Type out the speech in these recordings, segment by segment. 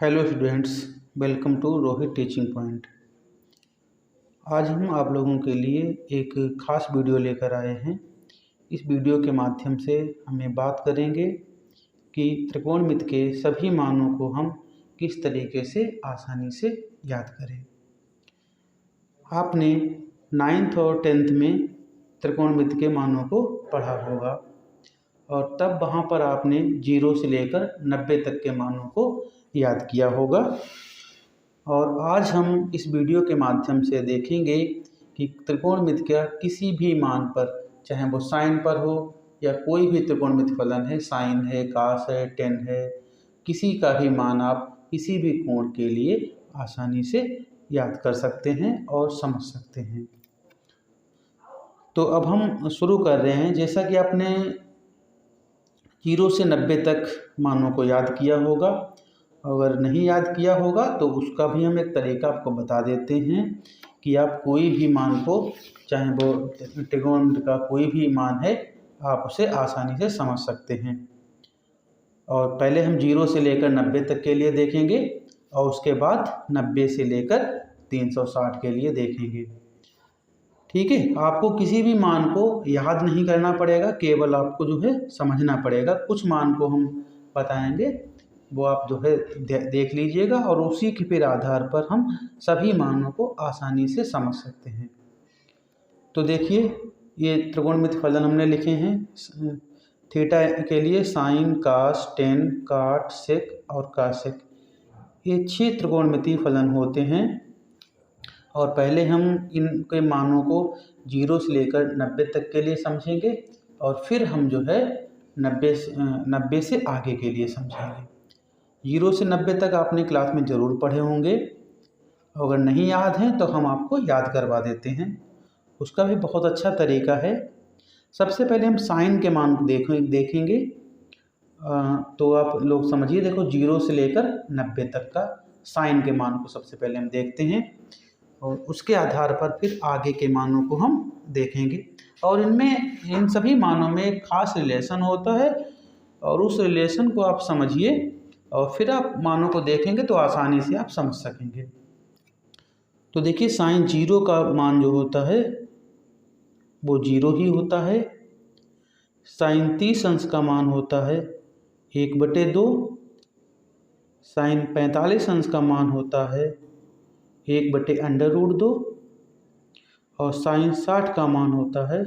Hello students, welcome to Rohit teaching point. आज हम आप लोगों के लिए एक ख़ास वीडियो लेकर आए हैं। इस वीडियो के माध्यम से हम ये बात करेंगे कि त्रिकोणमिति के सभी मानों को हम किस तरीके से आसानी से याद करें। आपने 9th और 10th में त्रिकोणमिति के मानों को पढ़ा होगा और तब वहाँ पर आपने 0 से लेकर 90 तक के मानों को याद किया होगा। और आज हम इस वीडियो के माध्यम से देखेंगे कि त्रिकोणमिति का किसी भी मान पर, चाहे वो साइन पर हो या कोई भी त्रिकोणमिति फलन है, साइन है, कास है, टेन है, किसी का भी मान आप किसी भी कोण के लिए आसानी से याद कर सकते हैं और समझ सकते हैं। तो अब हम शुरू कर रहे हैं। जैसा कि आपने 0 से 90 तक मानों को याद किया होगा, अगर नहीं याद किया होगा तो उसका भी हम एक तरीका आपको बता देते हैं कि आप कोई भी मान को, चाहे वो त्रिकोणमिति का कोई भी मान है, आप उसे आसानी से समझ सकते हैं। और पहले हम 0 से लेकर 90 तक के लिए देखेंगे और उसके बाद 90 से लेकर 360 के लिए देखेंगे। ठीक है, आपको किसी भी मान को याद नहीं करना पड़ेगा, केवल आपको जो है समझना पड़ेगा। कुछ मान को हम बताएंगे, वो आप जो है देख लीजिएगा और उसी के फिर आधार पर हम सभी मानों को आसानी से समझ सकते हैं। तो देखिए, ये त्रिकोणमिति फलन हमने लिखे हैं। थीटा के लिए साइन, कास, टेन, काट, सेक और कासेक, ये 6 त्रिकोणमिति फलन होते हैं। और पहले हम इनके मानों को 0 से लेकर 90 तक के लिए समझेंगे और फिर हम जो है 90 से आगे के लिए समझेंगे। 0 से 90 तक आपने क्लास में ज़रूर पढ़े होंगे, अगर नहीं याद हैं तो हम आपको याद करवा देते हैं। उसका भी बहुत अच्छा तरीका है। सबसे पहले हम साइन के मान को देखेंगे। तो आप लोग समझिए, देखो 0 से लेकर 90 तक का साइन के मान को सबसे पहले हम देखते हैं और उसके आधार पर फिर आगे के मानों को हम देखेंगे। और इन सभी मानों में एक खास रिलेशन होता है और उस रिलेशन को आप समझिए और फिर आप मानों को देखेंगे तो आसानी से आप समझ सकेंगे। तो देखिए, साइन 0 का मान जो होता है वो 0 ही होता है। साइन 30 अंश का मान होता है 1/2। साइन 45 अंश का मान होता है 1/√2 और साइन 60 का मान होता है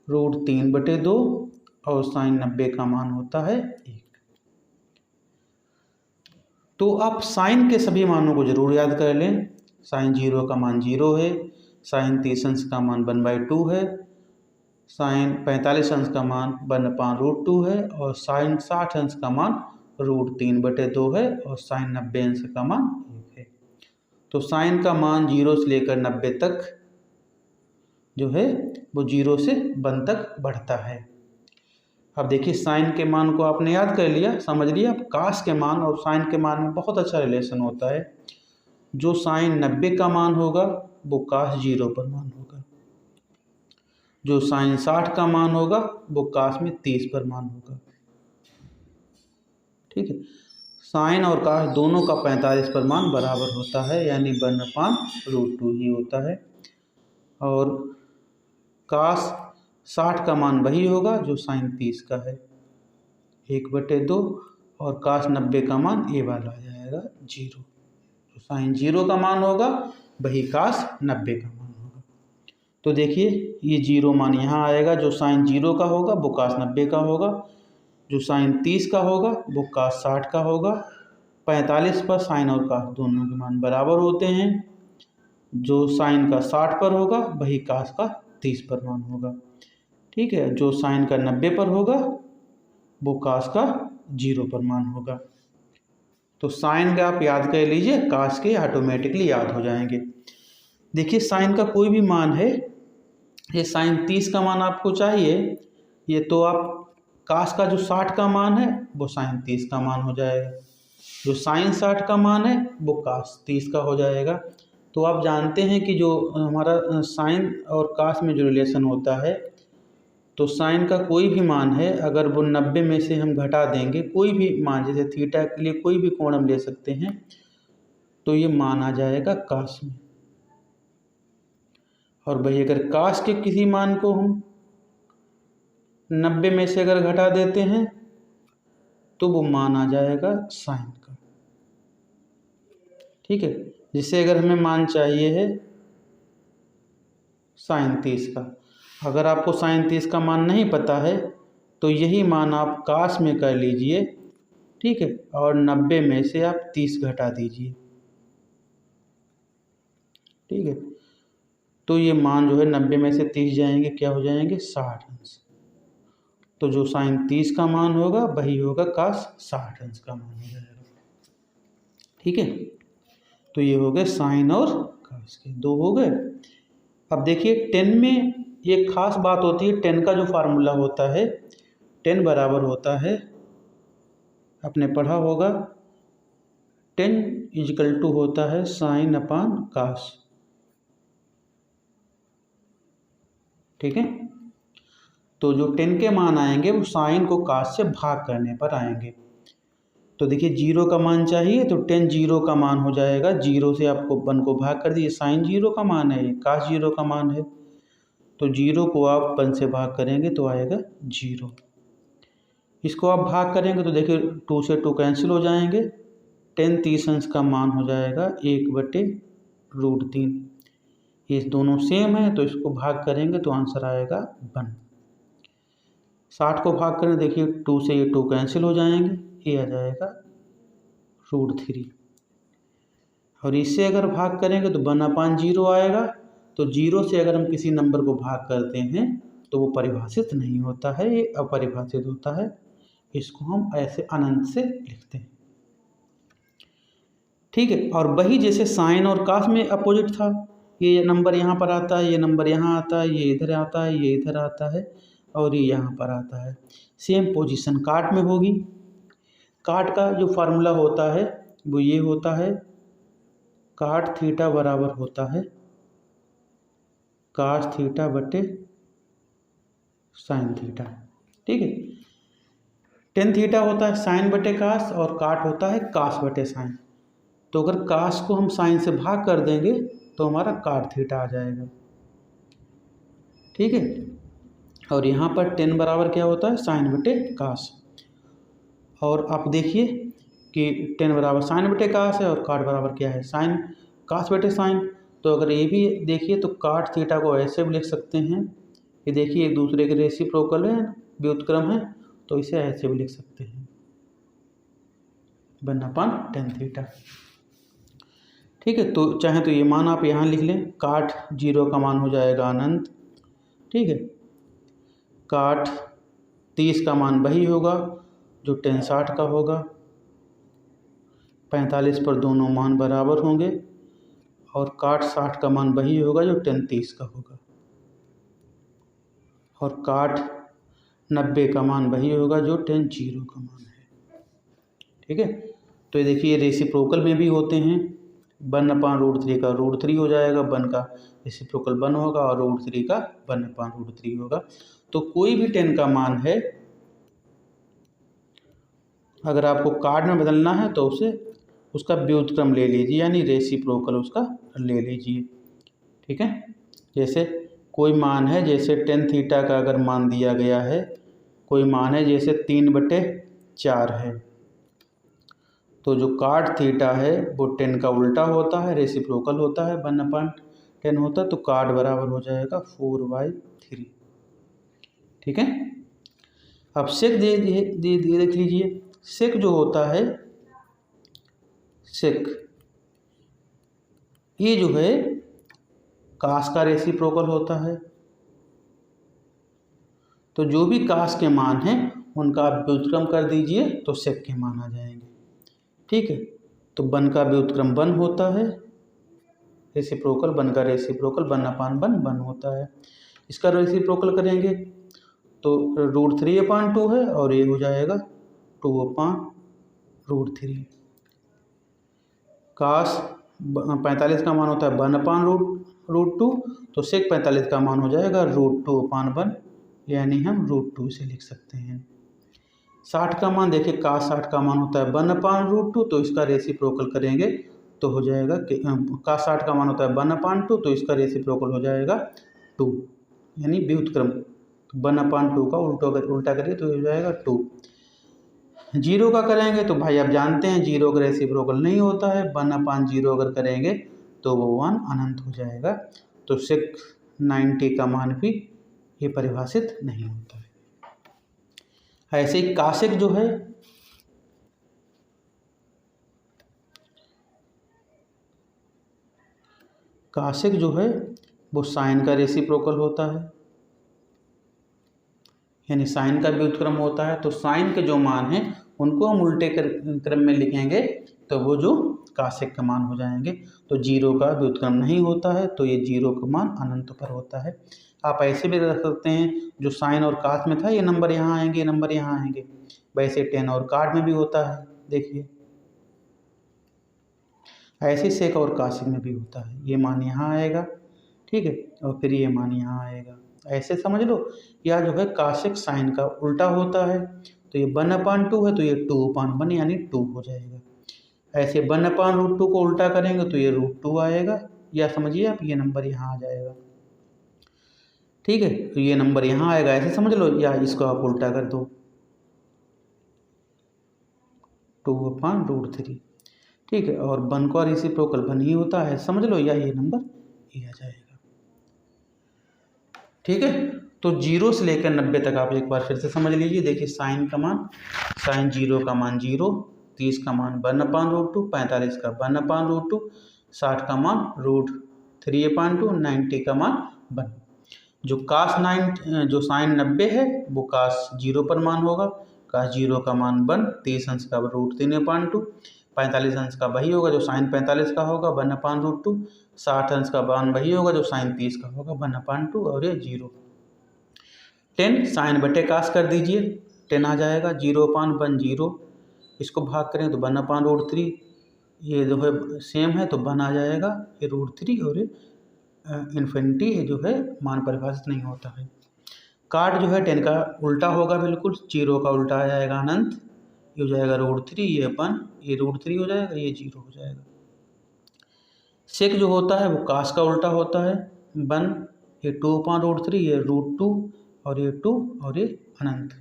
√3/2 और साइन 90 का मान होता है 1। तो आप साइन के सभी मानों को जरूर याद कर लें। साइन 0 का मान 0 है, साइन 30 अंश का मान 1/2 है, साइन 45 अंश का मान 1/√2 है और साइन 60 अंश का मान √3/2 है और साइन 90 अंश का मान 1 है। तो साइन का मान 0 से लेकर 90 तक जो है वो 0 से 1 तक बढ़ता है। अब देखिए, साइन के मान को आपने याद कर लिया, समझ लिया। अब कास के मान और साइन के मान में बहुत अच्छा रिलेशन होता है। जो साइन 90 का मान होगा वो कास 0 पर मान होगा, जो साइन 60 का मान होगा वो कास में 30 पर मान होगा। ठीक है, साइन और कास दोनों का 45 पर मान बराबर होता है, यानी 1/√2 ही होता है। और कास 60 का मान वही होगा जो साइन 30 का है, 1/2, और कास 90 का मान ए वाला आ जाएगा 0। तो साइन 0 का मान होगा वही कास 90 का मान होगा। तो देखिए, ये 0 मान यहाँ आएगा, जो साइन 0 का होगा वो कास 90 का होगा, जो साइन 30 का होगा वो कास 60 का होगा। 45 पर साइन और कास दोनों के मान बराबर होते हैं, जो साइन का 60 पर होगा वही कास का 30 पर मान होगा। ठीक है, जो साइन का 90 पर होगा वो कास का 0 पर मान होगा। तो साइन का आप याद कर लीजिए, कास के ऑटोमेटिकली याद हो जाएंगे। देखिए, साइन का कोई भी मान है, ये साइन 30 का मान आपको चाहिए, ये तो आप कास का जो 60 का मान है वो साइन 30 का मान हो जाएगा, जो साइन 60 का मान है वो कास 30 का हो जाएगा। तो आप जानते हैं कि जो हमारा साइन और कास में जो रिलेशन होता है तो साइन का कोई भी मान है अगर वो 90 में से हम घटा देंगे, कोई भी मान, जैसे थीटा के लिए कोई भी कोण हम ले सकते हैं, तो ये मान आ जाएगा कास में। और भाई अगर कास के किसी मान को हम 90 में से अगर घटा देते हैं तो वो मान आ जाएगा साइन का। ठीक है, जिससे अगर हमें मान चाहिए है साइन 30 का, अगर आपको साइन 30 का मान नहीं पता है तो यही मान आप कास में कर लीजिए। ठीक है, और 90 में से आप 30 घटा दीजिए। ठीक है, तो ये मान जो है 90 में से 30 जाएंगे, क्या हो जाएंगे 60 अंश। तो जो साइन 30 का मान होगा वही होगा कास 60 अंश का मान हो जाएगा। ठीक है, तो ये हो गए साइन और कास के दो हो गए। अब देखिए 10 में एक खास बात होती है, 10 का जो फार्मूला होता है, 10 बराबर होता है, आपने पढ़ा होगा, 10 इजकल टू होता है साइन अपान कास। ठीक है, तो जो 10 के मान आएंगे वो साइन को कास से भाग करने पर आएंगे। तो देखिए 0 का मान चाहिए तो 10 0 का मान हो जाएगा, 0 से आपको 1 को भाग कर दिए, साइन 0 का मान है, कास 0 का मान है, तो 0 को आप 1 से भाग करेंगे तो आएगा 0। इसको आप भाग करेंगे तो देखिए 2 से 2 कैंसिल हो जाएंगे, 10 30 अंश का मान हो जाएगा 1/√3। ये दोनों सेम है तो इसको भाग करेंगे तो आंसर आएगा 1। 60 को भाग करें, देखिए 2 से ये 2 कैंसिल हो जाएंगे, ये आ जाएगा √3। और इससे अगर भाग करेंगे तो 1/0 आएगा। तो 0 से अगर हम किसी नंबर को भाग करते हैं तो वो परिभाषित नहीं होता है, ये अपरिभाषित होता है। इसको हम ऐसे अनंत से लिखते हैं। ठीक है, और वही जैसे साइन और कास में अपोजिट था, ये नंबर यहाँ पर आता है, ये नंबर यहाँ आता है, ये इधर आता है, ये इधर आता है और ये यहाँ पर आता है। सेम पोजीशन काट में होगी। काट का जो फार्मूला होता है वो ये होता है, काट थीटा बराबर होता है कास थीटा बटे साइन थीटा। ठीक है, टेन थीटा होता है साइन बटे कास और काट होता है कास बटे साइन। तो अगर कास को हम साइन से भाग कर देंगे तो हमारा काट थीटा आ जाएगा। ठीक है, और यहाँ पर 10 बराबर क्या होता है साइन बटे कास। और आप देखिए कि 10 बराबर साइन बटे कास है और काट बराबर क्या है साइन कास बटे साइन। तो अगर ये भी देखिए तो काट थीटा को ऐसे भी लिख सकते हैं, ये देखिए एक दूसरे के रेसिप्रोकल है, व्युत्क्रम है, तो इसे ऐसे भी लिख सकते हैं 1/tan थीटा। ठीक है, तो चाहे तो ये मान आप यहाँ लिख लें, काट 0 का मान हो जाएगा अनंत। ठीक है, काट 30 का मान वही होगा जो tan 60 का होगा, 45 पर दोनों मान बराबर होंगे, और काट 60 का मान वही होगा जो tan 30 का होगा, और काट 90 का मान वही होगा जो tan 0 का मान है। ठीक है, तो ये देखिए रेसिप्रोकल में भी होते हैं, 1/√3 का √3 हो जाएगा, 1 का रेसिप्रोकल 1 होगा और √3 का 1/√3 होगा। तो कोई भी 10 का मान है, अगर आपको काट में बदलना है तो उसे उसका व्युत्क्रम ले लीजिए, यानी रेसिप्रोकल उसका ले लीजिए। ठीक है, जैसे कोई मान है, जैसे tan थीटा का अगर मान दिया गया है, कोई मान है जैसे 3/4 है, तो जो काट थीटा है वो 10 का उल्टा होता है, रेसिप्रोकल होता है, 1/10 होता है, तो काट बराबर हो जाएगा 4/3। ठीक है, अब सेक देख लीजिए, सेक जो होता है, सेक ये जो है कास का रेसिप्रोकल होता है। तो जो भी कास के मान हैं उनका आप व्युत्क्रम कर दीजिए तो सेक के मान आ जाएंगे। ठीक है, तो 1 का व्युत्क्रम 1 होता है, रेसिप्रोकल 1 का रेसिप्रोकल 1/1 होता है। इसका रेसिप्रोकल करेंगे तो √3/2 है और ये हो जाएगा 2/√3। कास 45 का मान होता है 1/√2, तो सेक 45 का मान हो जाएगा √2/1। यानी हम √2 से लिख सकते हैं। 60 का मान देखिए, cos 60 का मान होता है 1/√2, तो इसका रेसिप्रोकल करेंगे तो हो जाएगा कि cos 60 का मान होता है 1/2, तो इसका रेसिप्रोकल हो जाएगा 2, यानी व्युत्क्रम 1/2 का उल्टा करिए तो हो जाएगा 2। 0 का करेंगे तो भाई आप जानते हैं 0 का रेसिप्रोकल नहीं होता है, 1/0 अगर करेंगे तो वो 1 अनंत हो जाएगा। तो sec 90 का मान भी ये परिभाषित नहीं होता है। ऐसे ही काशिक जो है वो साइन का रेसिप्रोकल होता है, यानी साइन का व्युत्क्रम होता है। तो साइन के जो मान हैं उनको हम उल्टे क्रम में लिखेंगे तो वो जो काशिक का मान हो जाएंगे। तो 0 का व्युत्क्रम नहीं होता है, तो ये 0 का मान अनंत पर होता है। आप ऐसे भी रख सकते हैं, जो साइन और कास में था ये नंबर यहाँ आएंगे, ये नंबर यहाँ आएंगे। वैसे टेन और कार्ड में भी होता है, देखिए ऐसे सेक और काशिक में भी होता है। ये मान यहाँ आएगा, ठीक है, और फिर ये मान यहाँ आएगा, ऐसे समझ लो। या जो है काशिक साइन का उल्टा होता है, तो ये 1/2 है तो ये 2/1 यानी 2 हो जाएगा। ऐसे 1/√2 को उल्टा करेंगे तो ये √2 आएगा, या समझिए आप ये नंबर यहाँ आ जाएगा, ठीक है, तो ये नंबर यहाँ आएगा, ऐसे समझ लो। या इसको आप उल्टा कर दो 2/√3, ठीक है, और 1 का रेसिप्रोकल 1 ही होता है, समझ लो, या ये नंबर ये आ जाएगा, ठीक है। तो 0 से लेकर 90 तक आप एक बार फिर से समझ लीजिए। देखिए साइन का मान, साइन 0 का मान 0, 30 का मान 1/√2, 45 का 1/√2, 60 का मान √3/2, 90 का मान 1। जो जो साइन 90 है वो कास 0 पर मान होगा, कास 0 का मान 1, 30 अंश का √3/2, 45 अंश का वही होगा जो साइन 45 का होगा 1/√2, 60 अंश का मान वही होगा जो साइन 30 का होगा 1/2, और ये 0। 10 साइन बटे कास कर दीजिए, 10 आ जाएगा, 0/1 0, इसको भाग करें तो 1/√3, ये जो है सेम है तो 1 आ जाएगा, ये √3, और ये इन्फिनिटी जो है मान परिभाषित नहीं होता है। कार्ड जो है 10 का उल्टा होगा, बिल्कुल 0 का उल्टा आ जाएगा अनंत, ये हो जाएगा √3, ये 1, ये √3 हो जाएगा, ये 0 हो जाएगा। सेक जो होता है वो कास का उल्टा होता है, 1, ये 2/√3, ये √2, और ये 2, और ये अनंत।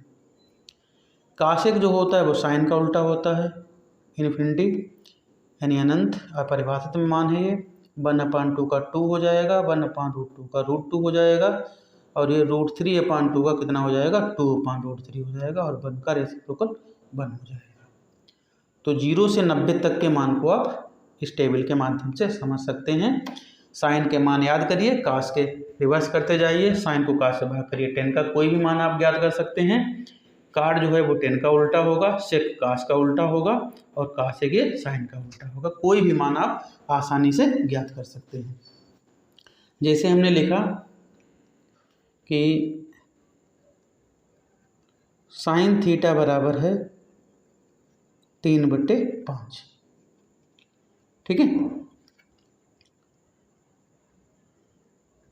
काशिक जो होता है वो साइन का उल्टा होता है, इन्फिनिटी यानी अनंत, अपरिभाषित में मान है ये, 1/2 का 2 हो जाएगा, 1/√2 का √2 हो जाएगा, और ये √3/2 का कितना हो जाएगा 2/√3 हो जाएगा, और 1 का रेसिप्रोकल 1 हो जाएगा। तो 0 से 90 तक के मान को आप इस टेबल के माध्यम से समझ सकते हैं। साइन के मान याद करिए, कास के रिवर्स करते जाइए, साइन को कास से भाग करिए, 10 का कोई भी मान आप ज्ञात कर सकते हैं। कार्ड जो है वो 10 का उल्टा होगा, सेक कास का उल्टा होगा, और कासेक ये साइन का उल्टा होगा। कोई भी मान आप आसानी से ज्ञात कर सकते हैं। जैसे हमने लिखा कि साइन थीटा बराबर है 3/5, ठीक है,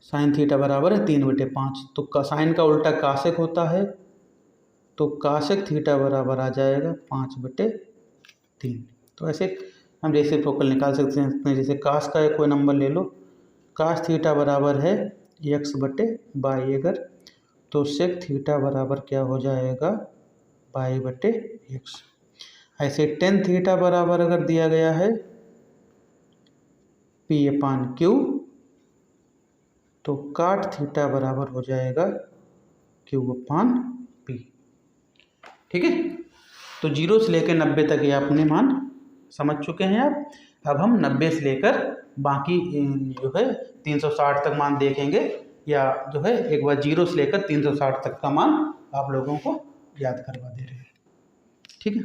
साइन थीटा बराबर है 3/5। तो साइन का उल्टा कासेक होता है, तो कासेक थीटा बराबर आ जाएगा 5/3। तो ऐसे हम रेसिप्रोकल निकाल सकते हैं। जैसे कास का कोई नंबर ले लो, कास थीटा बराबर है x/y, अगर तो सेक थीटा बराबर क्या हो जाएगा y/x। ऐसे टेन थीटा बराबर अगर दिया गया है p/q, तो काट थीटा बराबर हो जाएगा q/p, ठीक है। तो 0 से लेकर 90 तक ये अपने मान समझ चुके हैं आप। अब हम 90 से लेकर बाकी जो है 360 तक मान देखेंगे, या जो है एक बार 0 से लेकर 360 तक का मान आप लोगों को याद करवा दे रहे हैं, ठीक है।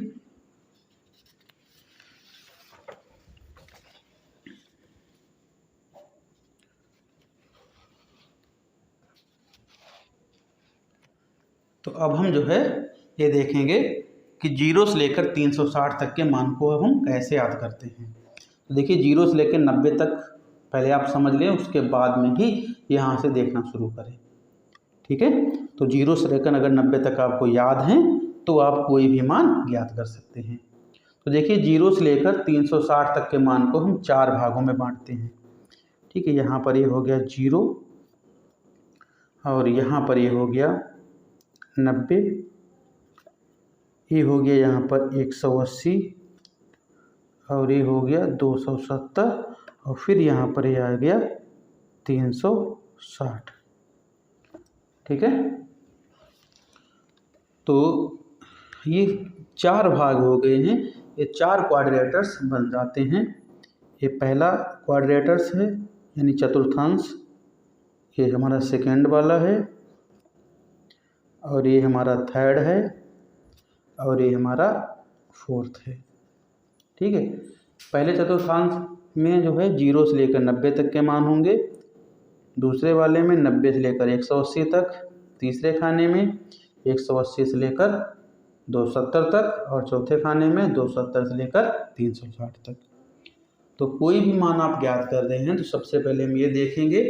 तो अब हम जो है ये देखेंगे कि 0 से लेकर 360 तक के मान को अब हम कैसे याद करते हैं। तो देखिए 0 से लेकर 90 तक पहले आप समझ लें, उसके बाद में ही यहाँ से देखना शुरू करें, ठीक है। तो 0 से लेकर अगर 90 तक आपको याद हैं तो आप कोई भी मान ज्ञात कर सकते हैं। तो देखिए 0 से लेकर 360 तक के मान को हम 4 भागों में बांटते हैं। ठीक है, यहाँ पर ये हो गया 0 और यहाँ पर ये हो गया 90, ये हो गया यहाँ पर 180 और ये हो गया 270 और फिर यहाँ पर ये आ गया 360। ठीक है, तो ये 4 भाग हो गए हैं, ये 4 क्वाड्रेटर्स बन जाते हैं। ये पहला क्वाड्रेटर्स है यानी चतुर्थांश, ये हमारा सेकेंड वाला है और ये हमारा थर्ड है और ये हमारा फोर्थ है। ठीक है, पहले चतुर्थांश में जो है 0 से लेकर 90 तक के मान होंगे, दूसरे वाले में 90 से लेकर 180 तक, तीसरे खाने में 180 से लेकर 270 तक और चौथे खाने में 270 से लेकर 360 तक। तो कोई भी मान आप ज्ञात कर रहे हैं तो सबसे पहले हम ये देखेंगे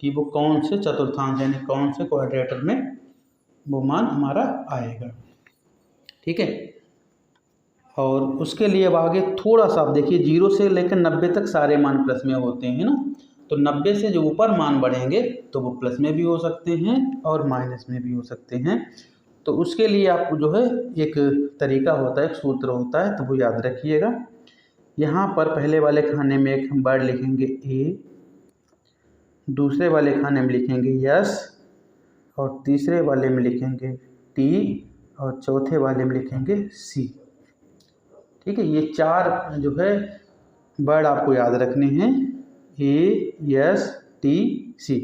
कि वो कौन से चतुर्थांश यानी कौन से क्वाड्रेटर में वो मान हमारा आएगा। ठीक है, और उसके लिए अब आगे थोड़ा सा आप देखिए 0 से लेकर 90 तक सारे मान प्लस में होते हैं ना, तो 90 से जो ऊपर मान बढ़ेंगे तो वो प्लस में भी हो सकते हैं और माइनस में भी हो सकते हैं। तो उसके लिए आपको जो है एक तरीका होता है, एक सूत्र होता है, तो वो याद रखिएगा। यहाँ पर पहले वाले खाने में एक हम वर्ड लिखेंगे ए, दूसरे वाले खाने में लिखेंगे यस और तीसरे वाले में लिखेंगे टी और चौथे वाले में लिखेंगे सी। ठीक है, ये 4 जो है वर्ड आपको याद रखने हैं, ए यस टी सी।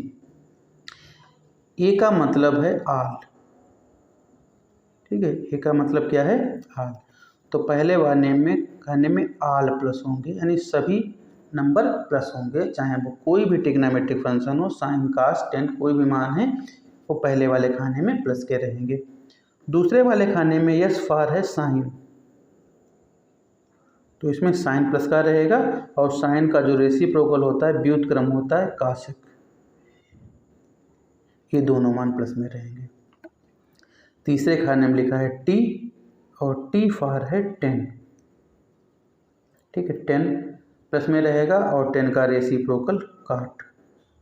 ए का मतलब है आल। ठीक है, ए का मतलब क्या है? आल। तो पहले वाले में खाने में आल प्लस होंगे यानी सभी नंबर प्लस होंगे, चाहे वो कोई भी ट्रिग्नोमेट्रिक फंक्शन हो, साइन कास टेन कोई भी मान है वो पहले वाले खाने में प्लस के रहेंगे। दूसरे वाले खाने में यस फार है साइन, तो इसमें साइन प्लस का रहेगा और साइन का जो रेसिप्रोकल होता है व्युत्क्रम होता है काशिक, ये दोनों मान प्लस में रहेंगे। तीसरे खाने में लिखा है टी और टी फार है 10। ठीक है, 10 प्लस में रहेगा और 10 का रेसिप्रोकल काट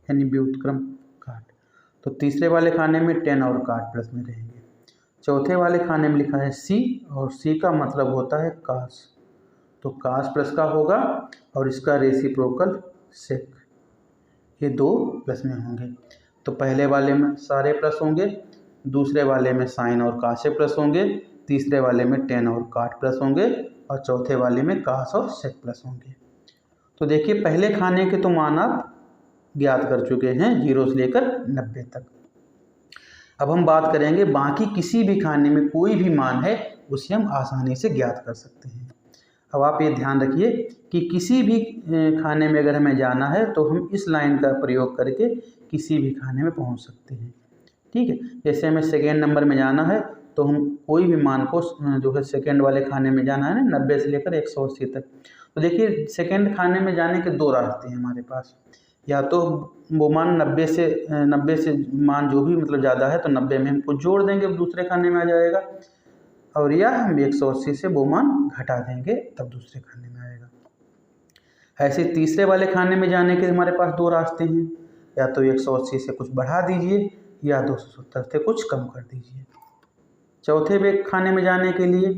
यानी व्युत्क्रम काट, तो तीसरे वाले खाने में 10 और काट प्लस में रहेंगे। चौथे वाले खाने में लिखा है सी और सी का मतलब होता है कास, तो कास प्लस का होगा और इसका रेसिप्रोकल सेक, ये 2 प्लस में होंगे। तो पहले वाले में सारे प्लस होंगे, दूसरे वाले में साइन और कासे प्लस होंगे, तीसरे वाले में 10 और काट प्लस होंगे और चौथे वाले में कास और सेक प्लस होंगे। तो देखिए पहले खाने के तो मान आप ज्ञात कर चुके हैं 0 से लेकर 90 तक। अब हम बात करेंगे बाकी किसी भी खाने में कोई भी मान है उसे हम आसानी से ज्ञात कर सकते हैं। अब आप ये ध्यान रखिए कि किसी भी खाने में अगर हमें जाना है तो हम इस लाइन का प्रयोग करके किसी भी खाने में पहुंच सकते हैं। ठीक है, जैसे हमें सेकेंड नंबर में जाना है तो हम कोई भी मान को जो है सेकेंड वाले खाने में जाना है ना 90 से लेकर 180 तक। तो देखिए सेकेंड खाने में जाने के 2 रास्ते हैं हमारे पास, या तो वो मान 90 से मान जो भी मतलब ज़्यादा है तो 90 में हम कुछ जोड़ देंगे दूसरे खाने में आ जाएगा, और या हम 180 से वो मान घटा देंगे तब दूसरे खाने में आएगा। ऐसे तीसरे वाले खाने में जाने के हमारे पास 2 रास्ते हैं, या तो 180 से कुछ बढ़ा दीजिए या 270 से कुछ कम कर दीजिए। चौथे खाने में जाने के लिए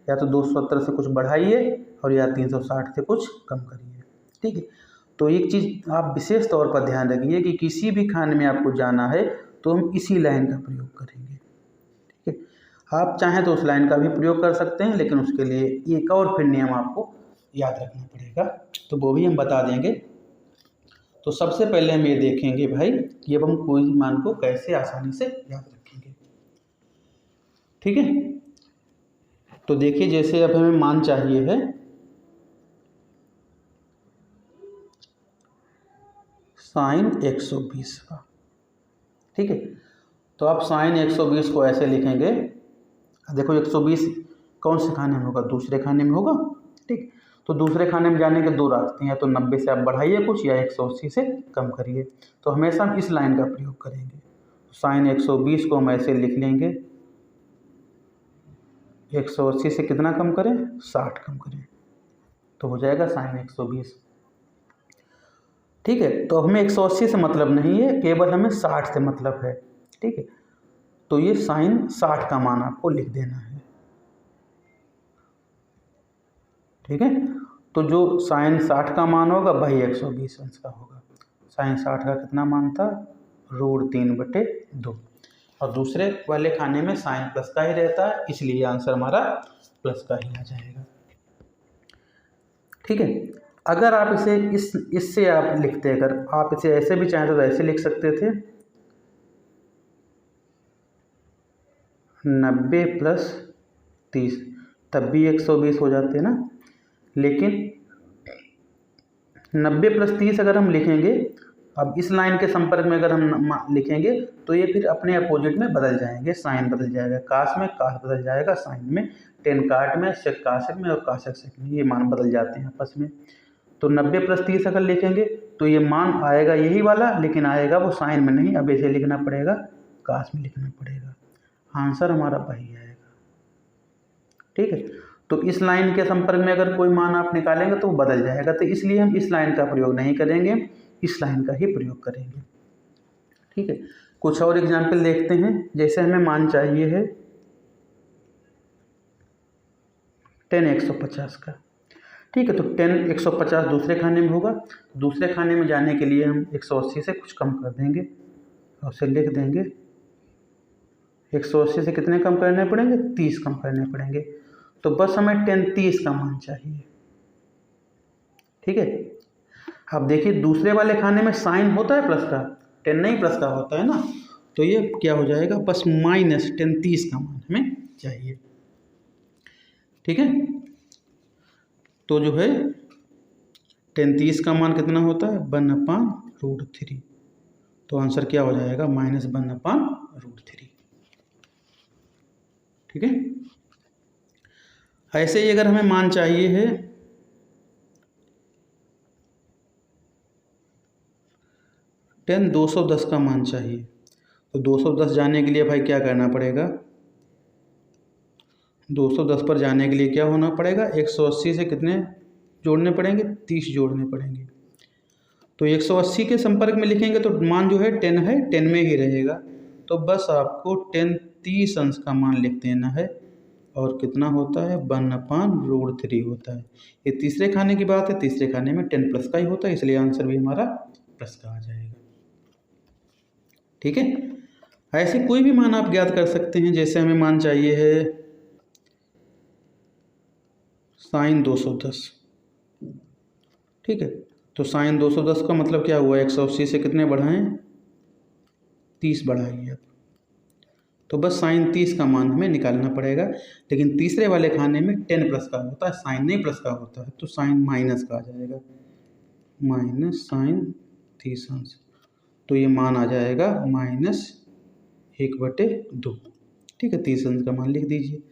या तो 270 से कुछ बढ़ाइए और या 360 से कुछ कम करिए। ठीक है, तो एक चीज़ आप विशेष तौर पर ध्यान रखिए कि किसी भी खाने में आपको जाना है तो हम इसी लाइन का प्रयोग करेंगे। ठीक है, आप चाहें तो उस लाइन का भी प्रयोग कर सकते हैं, लेकिन उसके लिए एक और फिर नियम आपको याद रखना पड़ेगा, तो वो भी हम बता देंगे। तो सबसे पहले हम ये देखेंगे भाई कि अब हम कोई भी मान को कैसे आसानी से याद रखेंगे। ठीक है, तो देखिए जैसे अब हमें मान चाहिए है साइन 120 का। ठीक है, तो आप साइन 120 को ऐसे लिखेंगे, देखो 120 कौन से खाने में होगा? दूसरे खाने में होगा। ठीक, तो दूसरे खाने में जाने के 2 रास्ते हैं, या तो 90 से आप बढ़ाइए कुछ या 180 से कम करिए, तो हमेशा हम इस लाइन का प्रयोग करेंगे। साइन 120 को हम ऐसे लिख लेंगे, 180 से कितना कम करें, 60 कम करें, तो हो जाएगा साइन 120। ठीक है, तो हमें 180 से मतलब नहीं है, केवल हमें 60 से मतलब है। ठीक है, तो ये साइन 60 का मान आपको लिख देना है। ठीक है, तो जो साइन 60 का मान होगा वही 120 अंश का होगा। साइन 60 का कितना मान था, √3/2, और दूसरे वाले खाने में साइन प्लस का ही रहता है, इसलिए आंसर हमारा प्लस का ही आ जाएगा। ठीक है, अगर आप इसे इससे आप लिखते, अगर आप इसे ऐसे भी चाहें तो ऐसे लिख सकते थे, 90 + 30, तब भी 120 हो जाते ना। लेकिन 90 + 30 अगर हम लिखेंगे, अब इस लाइन के संपर्क में अगर हम लिखेंगे तो ये फिर अपने अपोजिट में बदल जाएंगे, साइन बदल जाएगा, काश में काश बदल जाएगा साइन में, टेन काट में, सेक काशक में, और काशक सेक में, ये मान बदल जाते हैं आपस में। तो 90 + 30 अगर लिखेंगे तो ये मान आएगा यही वाला, लेकिन आएगा वो साइन में नहीं, अब ऐसे लिखना पड़ेगा, काश में लिखना पड़ेगा, आंसर हमारा वही आएगा। ठीक है, तो इस लाइन के संपर्क में अगर कोई मान आप निकालेंगे तो वो बदल जाएगा, तो इसलिए हम इस लाइन का प्रयोग नहीं करेंगे, इस लाइन का ही प्रयोग करेंगे। ठीक है, कुछ और एग्जाम्पल देखते हैं। जैसे हमें मान चाहिए है 10 150 का। ठीक है, तो 10 150 दूसरे खाने में होगा, दूसरे खाने में जाने के लिए हम 180 से कुछ कम कर देंगे और उसे लिख देंगे, 180 से कितने कम करने पड़ेंगे, 30 कम करने पड़ेंगे, तो बस हमें 10 30 का मान चाहिए। ठीक है, अब देखिए दूसरे वाले खाने में साइन होता है प्लस का, 10 नहीं प्लस का होता है ना, तो ये क्या हो जाएगा, बस -10 30 का मान हमें चाहिए। ठीक है, तो जो है 10 30 का मान कितना होता है, 1/√3, तो आंसर क्या हो जाएगा, -1/√3। ठीक है, ऐसे ही अगर हमें मान चाहिए है 10 210 का मान चाहिए, तो 210 जाने के लिए भाई क्या करना पड़ेगा, 210 पर जाने के लिए क्या होना पड़ेगा, 180 से कितने जोड़ने पड़ेंगे, 30 जोड़ने पड़ेंगे, तो 180 के संपर्क में लिखेंगे तो मान जो है 10 है, 10 में ही रहेगा, तो बस आपको 10 30 अंश का मान लिख देना है, और कितना होता है, 1/√3 होता है। ये तीसरे खाने की बात है, तीसरे खाने में 10 प्लस का ही होता है, इसलिए आंसर भी हमारा प्लस का आ जाएगा। ठीक है, ऐसे कोई भी मान आप ज्ञात कर सकते हैं। जैसे हमें मान चाहिए है साइन 210। ठीक है, तो साइन 210 का मतलब क्या हुआ, 180 से कितने बढ़ाएं, 30 बढ़ाइए, तो बस साइन 30 का मान हमें निकालना पड़ेगा। लेकिन तीसरे वाले खाने में 10 प्लस का होता है, साइन नहीं प्लस का होता है, तो साइन माइनस का आ जाएगा, -साइन 30 अंश, तो ये मान आ जाएगा -1/2। ठीक है, 30 अंश का मान लिख दीजिए।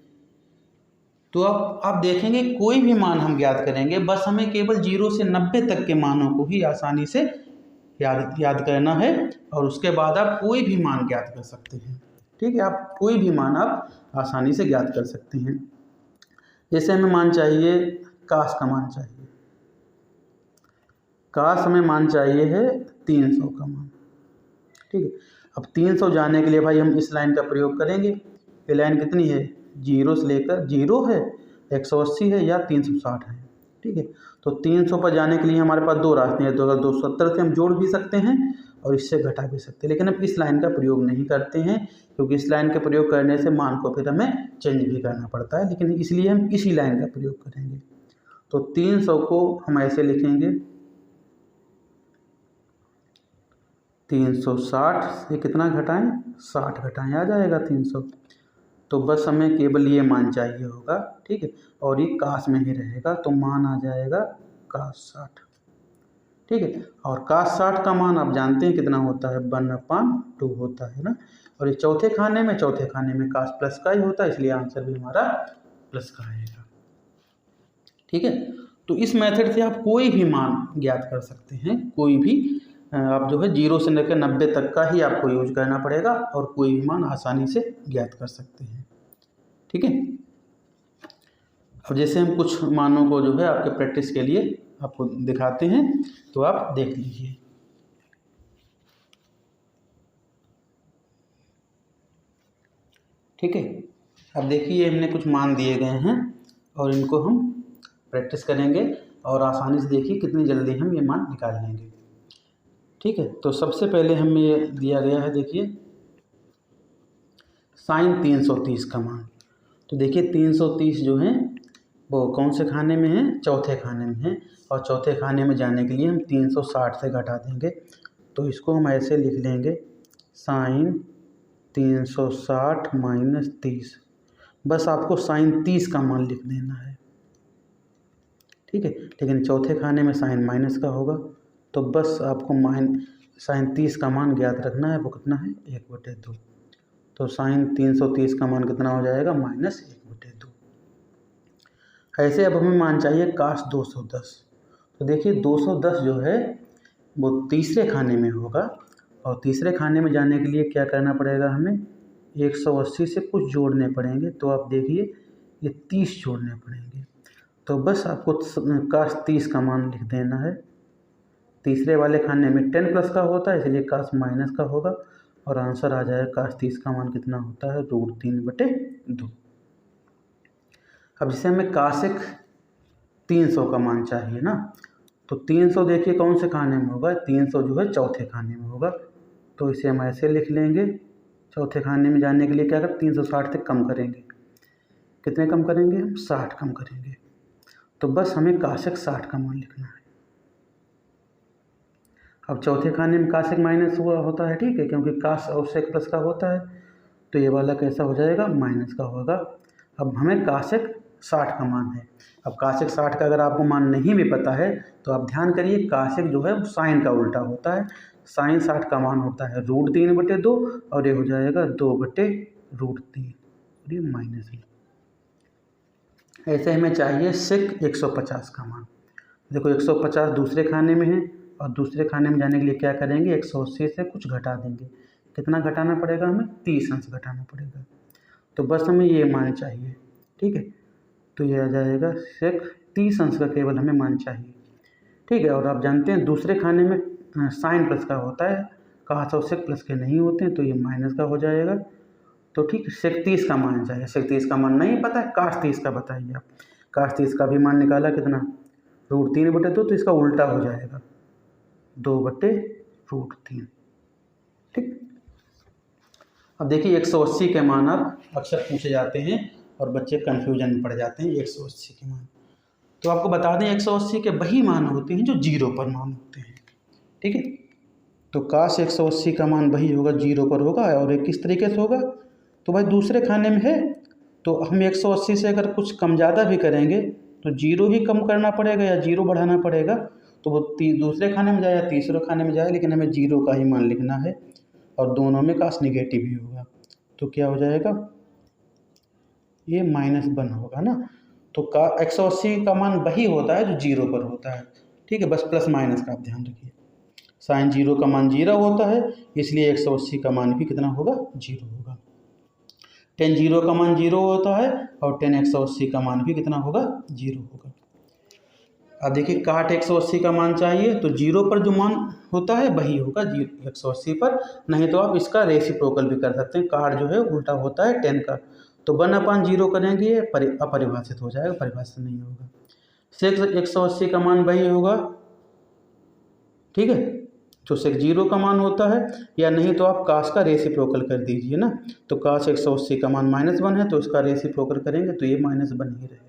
तो अब आप देखेंगे कोई भी मान हम ज्ञात करेंगे, बस हमें केवल 0 से 90 तक के मानों को ही आसानी से याद करना है, और उसके बाद आप कोई भी मान ज्ञात कर सकते हैं। ठीक है, आप कोई भी मान आप आसानी से ज्ञात कर सकते हैं। जैसे हमें मान चाहिए, काश का मान चाहिए, काश हमें मान चाहिए है 300 का मान। ठीक है, अब 300 जाने के लिए भाई हम इस लाइन का प्रयोग करेंगे। ये लाइन कितनी है, 0 से लेकर 0 है, 180 है, या 360 है। ठीक है, तो 300 पर जाने के लिए हमारे पास दो रास्ते हैं, तो अगर 270 से हम जोड़ भी सकते हैं और इससे घटा भी सकते हैं, लेकिन हम इस लाइन का प्रयोग नहीं करते हैं, क्योंकि इस लाइन का प्रयोग करने से मान को फिर हमें चेंज भी करना पड़ता है, लेकिन इसलिए हम इसी लाइन का प्रयोग करेंगे। तो 300 को हम ऐसे लिखेंगे, 360 से कितना घटाएं, 60 घटाएं, आ जाएगा 300। तो बस हमें केवल ये मान चाहिए होगा। ठीक है, और ये काश में ही रहेगा, तो मान आ जाएगा काश 60। ठीक है, और काश 60 का मान आप जानते हैं कितना होता है, 1/2 होता है ना, और ये चौथे खाने में काश प्लस का ही होता है, इसलिए आंसर भी हमारा प्लस का आएगा। ठीक है, तो इस मेथड से आप कोई भी मान ज्ञात कर सकते हैं, कोई भी आप जो है 0 से लेकर 90 तक का ही आपको यूज करना पड़ेगा और कोई भी मान आसानी से ज्ञात कर सकते हैं। ठीक है। अब जैसे हम कुछ मानों को जो है आपके प्रैक्टिस के लिए आपको दिखाते हैं, तो आप देख लीजिए। ठीक है। अब देखिए हमने कुछ मान दिए गए हैं और इनको हम प्रैक्टिस करेंगे और आसानी से देखिए कितनी जल्दी हम ये मान निकाल लेंगे। ठीक है। तो सबसे पहले हमें ये दिया गया है, देखिए साइन 330 का मान। तो देखिए 330 जो है वो कौन से खाने में है, चौथे खाने में है, और चौथे खाने में जाने के लिए हम 360 से घटा देंगे। तो इसको हम ऐसे लिख लेंगे, साइन 360 माइनस 30। बस आपको साइन 30 का मान लिख देना है। ठीक है। लेकिन चौथे खाने में साइन माइनस का होगा, तो बस आपको साइन 30 का मान ज्ञात रखना है। वो कितना है, 1/2। तो साइन 330 का मान कितना हो जाएगा, -1/2। ऐसे अब हमें मान चाहिए काश 210। तो देखिए 210 जो है वो तीसरे खाने में होगा, और तीसरे खाने में जाने के लिए क्या करना पड़ेगा, हमें 180 से कुछ जोड़ने पड़ेंगे। तो आप देखिए ये 30 जोड़ने पड़ेंगे। तो बस आपको काश 30 का मान लिख देना है। तीसरे वाले खाने में 10 प्लस का होता है, इसलिए काश माइनस का होगा, और आंसर आ जाएगा काश 30 का मान कितना होता है, √3/2। अब जैसे हमें काशिक 300 का मान चाहिए ना, तो 300 देखिए कौन से खाने में होगा, 300 जो है चौथे खाने में होगा। तो इसे हम ऐसे लिख लेंगे, चौथे खाने में जाने के लिए क्या करें, 360 से कम करेंगे। कितने कम करेंगे हम, 60 कम करेंगे। तो बस हमें काशिक 60 का मान लिखना है। अब चौथे खाने में काशिक माइनस हुआ होता है, ठीक है, क्योंकि काश और सेक प्लस का होता है, तो ये वाला कैसा हो जाएगा, माइनस का होगा। अब हमें काशिक 60 का मान है। अब काशिक 60 का अगर आपको मान नहीं भी पता है, तो आप ध्यान करिए काशिक जो है वो साइन का उल्टा होता है। साइन 60 का मान होता है √3/2, और ये हो जाएगा 2/√3, और ये माइनस है। ऐसे हमें चाहिए सेक 150 का मान। देखो 150 दूसरे खाने में है, और दूसरे खाने में जाने के लिए क्या करेंगे, 180 से कुछ घटा देंगे। कितना घटाना पड़ेगा हमें, 30 अंश घटाना पड़ेगा। तो बस हमें ये मान चाहिए। ठीक है। तो ये आ जाएगा सेक 30 अंश का केवल हमें मान चाहिए। ठीक है। और आप जानते हैं दूसरे खाने में साइन प्लस का होता है, काश और सेक प्लस के नहीं होते हैं, तो ये माइनस का हो जाएगा। तो ठीक है, सेक 30 का मान चाहिए। सेक 30 का मान नहीं पता है, काश 30 का बताइए आप। काश 30 का भी मान निकाला कितना, √3/2, तो इसका उल्टा हो जाएगा 2/√3। ठीक। अब देखिए 180 के मान अब अक्सर पूछे जाते हैं और बच्चे कन्फ्यूजन में पड़ जाते हैं 180 के मान। तो आपको बता दें 180 के वही मान होते हैं जो 0 पर मान होते हैं। ठीक है। तो काश 180 का मान वही होगा, 0 पर होगा। और एक किस तरीके से होगा, तो भाई दूसरे खाने में है, तो हम 180 से अगर कुछ कम ज़्यादा भी करेंगे तो 0 ही कम करना पड़ेगा या 0 बढ़ाना पड़ेगा। तो वो दूसरे खाने में जाए या तीसरे खाने में जाए, लेकिन हमें 0 का ही मान लिखना है, और दोनों में काश निगेटिव ही होगा। तो क्या हो जाएगा, ये -1 होगा ना। तो 180 का मान वही होता है जो 0 पर होता है। ठीक है। बस प्लस माइनस का आप ध्यान रखिए। साइन 0 का मान 0 होता है, इसलिए 180 का मान भी कितना होगा, 0 होगा। tan 0 का मान 0 होता है, और tan 180 का मान भी कितना होगा, 0 होगा। अब देखिए काट 180 का मान चाहिए, तो 0 पर जो मान होता है वही होगा 180 पर। नहीं तो आप इसका रेसिप्रोकल भी कर सकते हैं। काट जो है उल्टा होता है tan का, तो 1/0 करेंगे, ये अपरिभाषित हो जाएगा, परिभाषित नहीं होगा। सेक 180 का मान वही होगा। ठीक है। जो सेक 0 का मान होता है, या नहीं तो आप काश का रेसिप्रोकल कर दीजिए ना। तो काश 180 का मान -1 है, तो इसका रेसिप्रोकल करेंगे तो ये -1 ही रहेगा।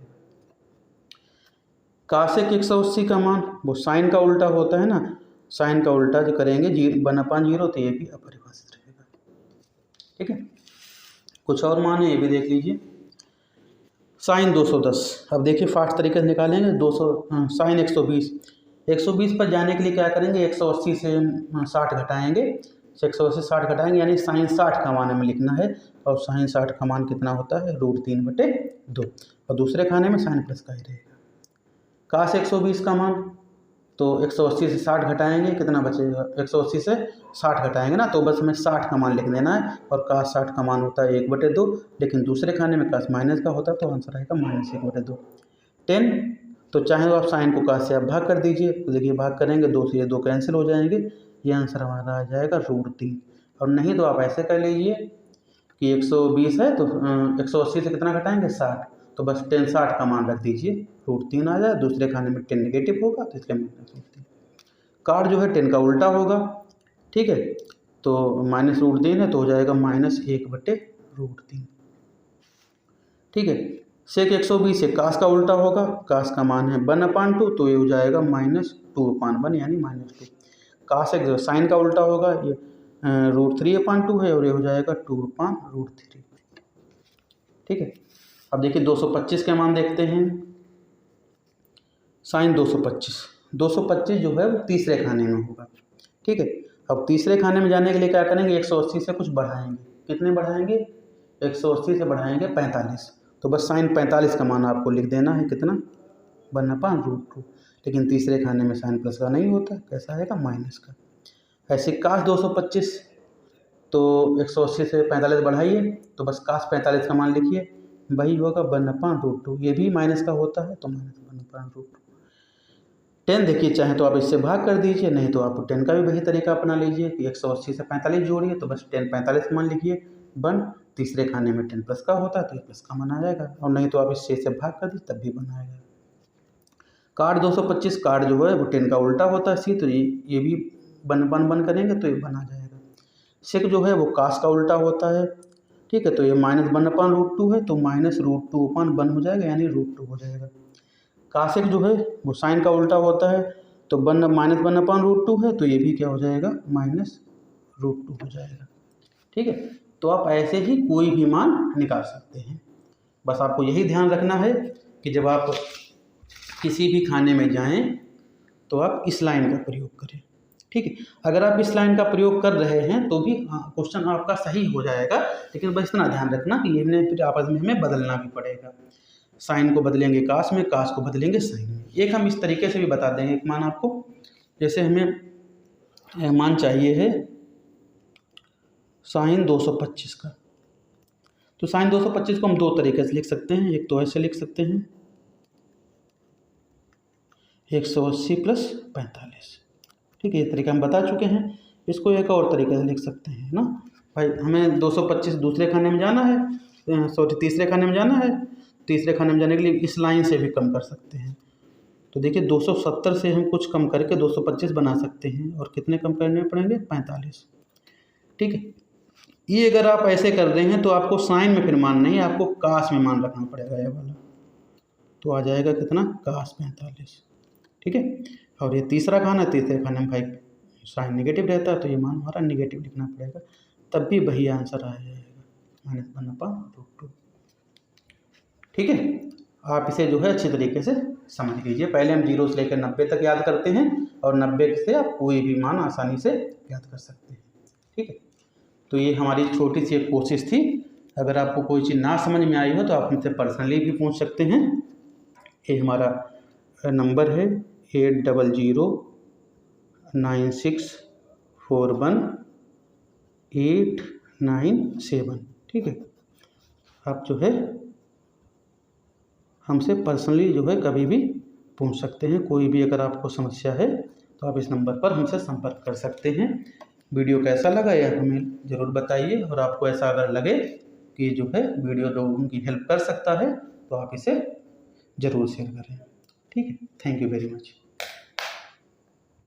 काशिक 180 का मान वो साइन का उल्टा होता है ना, साइन का उल्टा जो करेंगे 1/0, तो ये भी अपरिभाषित रहेगा। ठीक है। कुछ और मान है, ये भी देख लीजिए। साइन 210, अब देखिए फास्ट तरीके से निकालेंगे। साइन 120 पर जाने के लिए क्या करेंगे, 180 से 60 घटाएंगे, 180 से 60 घटाएंगे, यानी साइन 60 का मान हमें लिखना है। और साइन 60 का मान कितना होता है, √3/2, और दूसरे खाने में साइन प्लस का ही रहेगा। काश 120 का मान तो 180 से 60 घटाएंगे, कितना बचेगा? 180 से 60 घटाएंगे ना, तो बस हमें 60 का मान लिख देना है। और काश 60 का मान होता है 1/2, लेकिन दूसरे खाने में काश माइनस का होता तो आंसर आएगा -1/2। 10, तो चाहे तो आप साइन को काश से आप भाग कर दीजिए, तो देखिए भाग करेंगे 2 से ये 2 कैंसिल हो जाएंगे, ये आंसर हमारा आ जाएगा √3। और नहीं तो आप ऐसे कर लीजिए कि 120 है तो 180 से कितना घटाएंगे? 60, तो बस 60 का मान रख दीजिए, √3 आ जाए। दूसरे खाने में 10 नेगेटिव होगा तो इसलिए -√3। कार्ड जो है 10 का उल्टा होगा, ठीक है, तो -√3 है तो हो जाएगा -1/√3, ठीक है। सेक 120 से काश का उल्टा होगा, काश का मान है 1/2, तो ये हो जाएगा -2/1 यानी -2। काश एक साइन का उल्टा होगा, ये √3/2 है और ये हो जाएगा 2/√3, ठीक है। अब देखिए 225 के मान देखते हैं। साइन 225 जो है वो तीसरे खाने में होगा, ठीक है। अब तीसरे खाने में जाने के लिए क्या करेंगे? 180 से कुछ बढ़ाएंगे, कितने बढ़ाएंगे? 180 से बढ़ाएंगे 45, तो बस साइन 45 का मान आपको लिख देना है, कितना? 1/√2। लेकिन तीसरे खाने में साइन प्लस का नहीं होता, कैसा आएगा? माइनस का। ऐसे काश 225, तो 180 से 45 बढ़ाइए, तो बस काश 45 का मान लिखिए, वही होगा 1/√2। ये भी माइनस का होता है तो -1/√2। 10 देखिए, चाहे तो आप इससे भाग कर दीजिए, नहीं तो आप 10 का भी वही तरीका अपना लीजिए कि 180 से 45 जोड़िए, तो बस 10 45 मान लिखिए, 1। तीसरे खाने में 10 प्लस का होता है तो ये प्लस का मान आ जाएगा, और नहीं तो आप इससे भाग कर दीजिए तब भी बन आएगा। कार्ड 225, कार्ड जो है वो 10 का उल्टा होता है सी, तो ये भी बन करेंगे तो ये बना जाएगा। सेक जो है वो काश का उल्टा होता है, ठीक है, तो ये -1/√2 है तो -√2/1 हो जाएगा, यानी √2 हो जाएगा। कासेक जो है वो साइन का उल्टा होता है, तो -1/√2 है तो ये भी क्या हो जाएगा? -√2 हो जाएगा, ठीक है। तो आप ऐसे ही कोई भी मान निकाल सकते हैं। बस आपको यही ध्यान रखना है कि जब आप किसी भी खाने में जाएं तो आप इस लाइन का प्रयोग करें, ठीक है। अगर आप इस लाइन का प्रयोग कर रहे हैं तो भी क्वेश्चन आपका सही हो जाएगा, लेकिन बस इतना ध्यान रखना कि ये फिर आपस में हमें बदलना भी पड़ेगा। साइन को बदलेंगे काश में, काश को बदलेंगे साइन में। एक हम इस तरीके से भी बता देंगे एक मान आपको, जैसे हमें मान चाहिए है साइन 225 का, तो साइन 225 को हम 2 तरीके से लिख सकते हैं। एक तो ऐसे लिख सकते हैं 180 + 45, ठीक है, ये तरीका हम बता चुके हैं। इसको एक और तरीके से लिख सकते हैं ना भाई, हमें 225 दूसरे खाने में जाना है, तीसरे खाने में जाना है, तीसरे खाने में जाने के लिए इस लाइन से भी कम कर सकते हैं। तो देखिए 270 से हम कुछ कम करके 225 बना सकते हैं, और कितने कम करने पड़ेंगे? 45, ठीक है। ये अगर आप ऐसे कर रहे हैं तो आपको साइन में फिर मान नहीं, आपको काश में मान रखना पड़ेगा ये वाला, तो आ जाएगा कितना? काश 45, ठीक है। और ये तीसरा खाना, तीसरे खाने में भाई साइन नेगेटिव रहता है तो ये मान हमारा नेगेटिव लिखना पड़ेगा, तब भी वही आंसर आ जाएगा -1/√2, ठीक है। आप इसे जो है अच्छी तरीके से समझ लीजिए। पहले हम 0 से लेकर 90 तक याद करते हैं, और 90 से आप कोई भी मान आसानी से याद कर सकते हैं, ठीक है। तो ये हमारी छोटी सी एक कोशिश थी। अगर आपको कोई चीज़ ना समझ में आई हो तो आप मुझसे पर्सनली भी पूछ सकते हैं। ये हमारा नंबर है 8009641897, ठीक है। आप जो है हमसे पर्सनली जो है कभी भी पूछ सकते हैं, कोई भी अगर आपको समस्या है तो आप इस नंबर पर हमसे संपर्क कर सकते हैं। वीडियो कैसा लगा यह हमें ज़रूर बताइए, और आपको ऐसा अगर लगे कि जो है वीडियो लोगों की हेल्प कर सकता है तो आप इसे ज़रूर शेयर करें, ठीक है। Thank you very much.